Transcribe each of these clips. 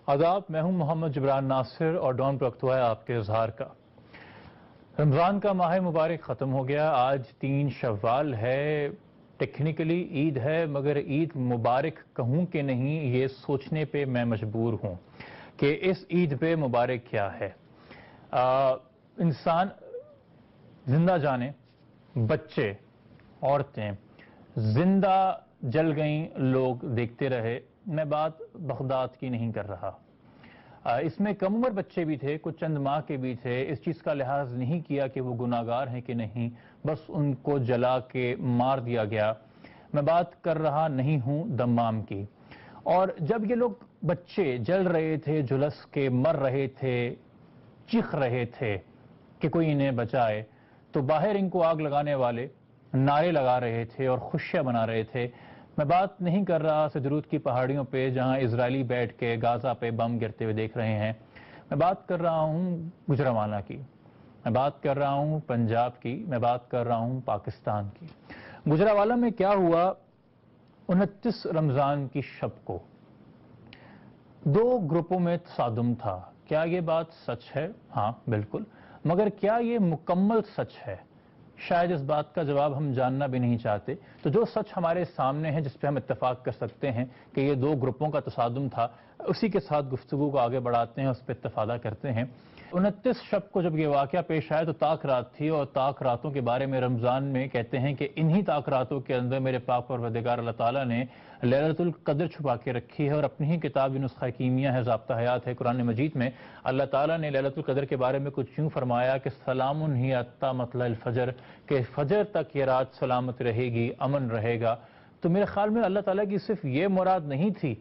आदाब, मैं हूं मोहम्मद जबरान नासिर और डॉन पर वक्त हुआ है आपके इजहार का। रमज़ान का माह मुबारक ख़त्म हो गया। आज 3 शव्वाल है। टेक्निकली ईद है, मगर ईद मुबारक कहूं कि नहीं, ये सोचने पे मैं मजबूर हूं कि इस ईद पे मुबारक क्या है। इंसान जिंदा जाने, बच्चे, औरतें जिंदा जल गईं, लोग देखते रहे। मैं बात बगदाद की नहीं कर रहा। इसमें कम उम्र बच्चे भी थे, कुछ चंद माह के भी थे। इस चीज़ का लिहाज नहीं किया कि वो गुनाहगार हैं कि नहीं, बस उनको जला के मार दिया गया। मैं बात कर रहा नहीं हूं दम्माम की। और जब ये लोग बच्चे जल रहे थे, झुलस के मर रहे थे, चीख रहे थे कि कोई इन्हें बचाए, तो बाहर इनको आग लगाने वाले नारे लगा रहे थे और खुशियां मना रहे थे। मैं बात नहीं कर रहा सदरूद की पहाड़ियों पे जहां इजरायली बैठ के गाजा पे बम गिरते हुए देख रहे हैं। मैं बात कर रहा हूं गुजरावाला की, मैं बात कर रहा हूं पंजाब की, मैं बात कर रहा हूं पाकिस्तान की। गुजरावाला में क्या हुआ? 29 रमजान की शब को 2 ग्रुपों में तसादुम था। क्या ये बात सच है? हाँ बिल्कुल। मगर क्या ये मुकम्मल सच है? शायद इस बात का जवाब हम जानना भी नहीं चाहते। तो जो सच हमारे सामने है, जिस पे हम इत्तेफाक कर सकते हैं कि ये 2 ग्रुपों का तसादुम था, उसी के साथ गुफ्तगू को आगे बढ़ाते हैं, उस पर इत्तफादा करते हैं। 29 शब को जब ये वाक़या पेश आया तो ताक रात थी, और ताक रातों के बारे में रमज़ान में कहते हैं कि इन्हीं ताक रातों के अंदर मेरे पाक परवरदिगार अल्लाह ताला ने लैलतुल कद्र छुपा के रखी है। और अपनी ही किताब नुस्खा कीमिया है, ज़ाब्ता हयात है, कुरान मजीद में अल्लाह ताला ने लैलतुल कद्र के बारे में कुछ यूँ फरमाया कि सलामुन हिया हत्ता मतलअल फजर, के फजर तक ये रात सलामत रहेगी, अमन रहेगा। तो मेरे ख्याल में अल्लाह ताला की सिर्फ ये मुराद नहीं थी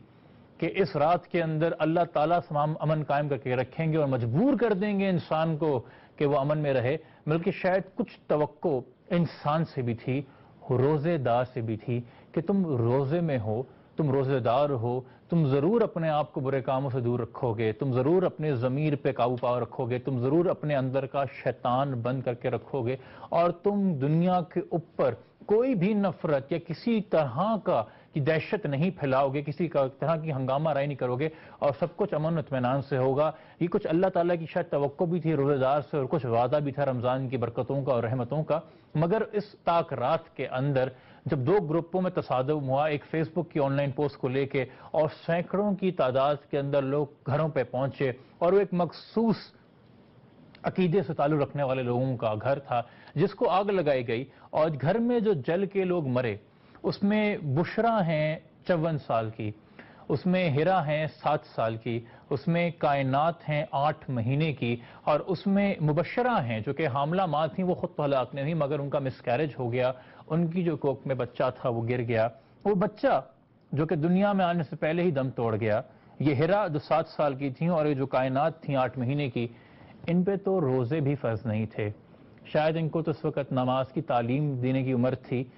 कि इस रात के अंदर अल्लाह ताला तमाम अमन कायम करके रखेंगे और मजबूर कर देंगे इंसान को कि वो अमन में रहे, बल्कि शायद कुछ तवक्को इंसान से भी थी, रोज़ेदार से भी थी कि तुम रोज़े में हो, तुम रोज़ेदार हो, तुम ज़रूर अपने आप को बुरे कामों से दूर रखोगे, तुम ज़रूर अपने ज़मीर पे काबू पा रखोगे, तुम ज़रूर अपने अंदर का शैतान बंद करके रखोगे, और तुम दुनिया के ऊपर कोई भी नफरत या किसी तरह का की दहशत नहीं फैलाओगे, किसी का तरह की हंगामा राय नहीं करोगे, और सब कुछ अमन इत्मीनान से होगा। ये कुछ अल्लाह ताला की शायद तवक्को भी थी रोज़ेदार से, और कुछ वादा भी था रमज़ान की बरकतों का और रहमतों का। मगर इस ताक रात के अंदर जब 2 ग्रुपों में तसादुम हुआ, एक फेसबुक की ऑनलाइन पोस्ट को लेके, और सैकड़ों की तादाद के अंदर लोग घरों पे पहुंचे, और वो एक मखसूस अकीदे से ताल्लुक़ रखने वाले लोगों का घर था जिसको आग लगाई गई। और घर में जो जल के लोग मरे, उसमें बुशरा हैं 54 साल की, उसमें हिरा हैं 7 साल की, उसमें कायनात हैं 8 महीने की, और उसमें मुबशरा हैं जो कि हामला माँ थी, वो खुद तो हलाक नहीं, मगर उनका मिसकैरेज हो गया, उनकी जो कोख में बच्चा था वो गिर गया। वो बच्चा जो कि दुनिया में आने से पहले ही दम तोड़ गया। ये हिरा जो 7 साल की थी, और ये जो कायनात थी 8 महीने की, इन पे तो रोज़े भी फ़र्ज नहीं थे। शायद इनको तो इस वक्त नमाज की तालीम देने की उम्र थी।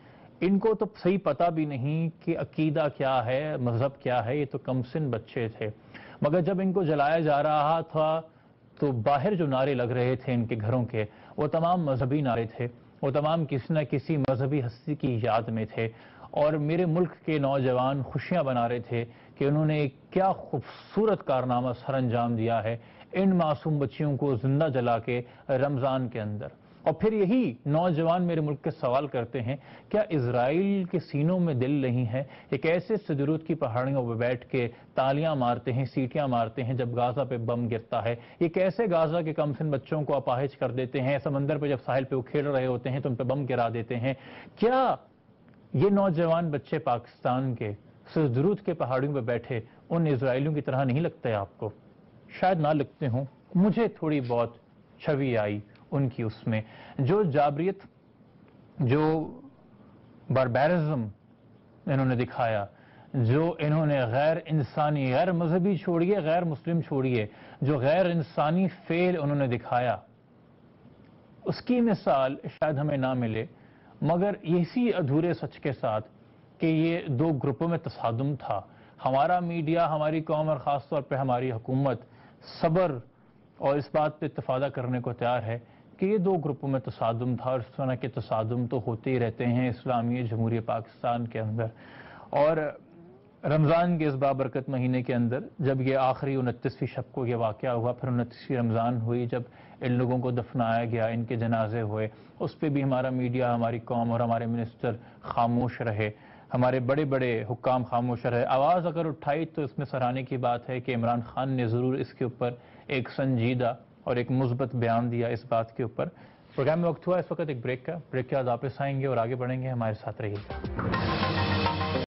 इनको तो सही पता भी नहीं कि अकीदा क्या है, मज़हब क्या है। ये तो कमसिन बच्चे थे। मगर जब इनको जलाया जा रहा था तो बाहर जो नारे लग रहे थे इनके घरों के, वो तमाम मजहबी नारे थे, वो तमाम किसी न किसी मजहबी हस्ती की याद में थे। और मेरे मुल्क के नौजवान खुशियां बना रहे थे कि उन्होंने क्या खूबसूरत कारनामा सर अंजाम दिया है, इन मासूम बच्चियों को जिंदा जला के रमज़ान के अंदर। और फिर यही नौजवान मेरे मुल्क के सवाल करते हैं, क्या इजराइल के सीनों में दिल नहीं है? एक ऐसे सदरूद की पहाड़ियों पर बैठ के तालियां मारते हैं, सीटियां मारते हैं जब गाजा पे बम गिरता है। ये कैसे गाजा के कमसिन बच्चों को अपाहिज कर देते हैं, समंदर पे जब साहिल पे वो खेल रहे होते हैं तो उन पर बम गिरा देते हैं। क्या ये नौजवान बच्चे पाकिस्तान के सदरूद के पहाड़ियों पर बैठे उन इजराइलियों की तरह नहीं लगते आपको? शायद ना लगते हों, मुझे थोड़ी बहुत छवि आई उनकी उसमें। जो जाबरियत, जो बारबेरिज्म इन्होंने दिखाया, जो इन्होंने गैर इंसानी, गैर मजहबी छोड़िए, गैर मुस्लिम छोड़िए, जो गैर इंसानी फेल उन्होंने दिखाया, उसकी मिसाल शायद हमें ना मिले। मगर इसी अधूरे सच के साथ कि ये 2 ग्रुपों में तसादुम था, हमारा मीडिया, हमारी कौम और ख़ास तौर पर हमारी हुकूमत सब्र और इस बात पे इत्तफादा करने को तैयार है कि ये 2 ग्रुपों में तसादुम था, और इस तरह के तसादुम तो होते ही रहते हैं इस्लामी जमहूरियत पाकिस्तान के अंदर। और رمضان کے اس بابرکت مہینے کے اندر جب یہ آخری 29ویں شب کو یہ واقعہ ہوا، پھر 29ویں رمضان ہوئی، جب ان لوگوں کو دفنایا گیا، ان کے جنازے ہوئے، اس پہ بھی ہمارا میڈیا، ہماری قوم اور ہمارے منسٹر خاموش رہے، ہمارے بڑے بڑے حکام خاموش رہے۔ آواز اگر اٹھائی تو اس میں سراہنے کی بات ہے کہ عمران خان نے ضرور اس کے اوپر ایک سنجیدہ اور ایک مثبت بیان دیا اس بات کے اوپر۔ پروگرام میں وقت ہوا اس وقت ایک بریک کا، بریک کے بعد واپس آئیں گے اور آگے بڑھیں گے، ہمارے ساتھ رہیے گا۔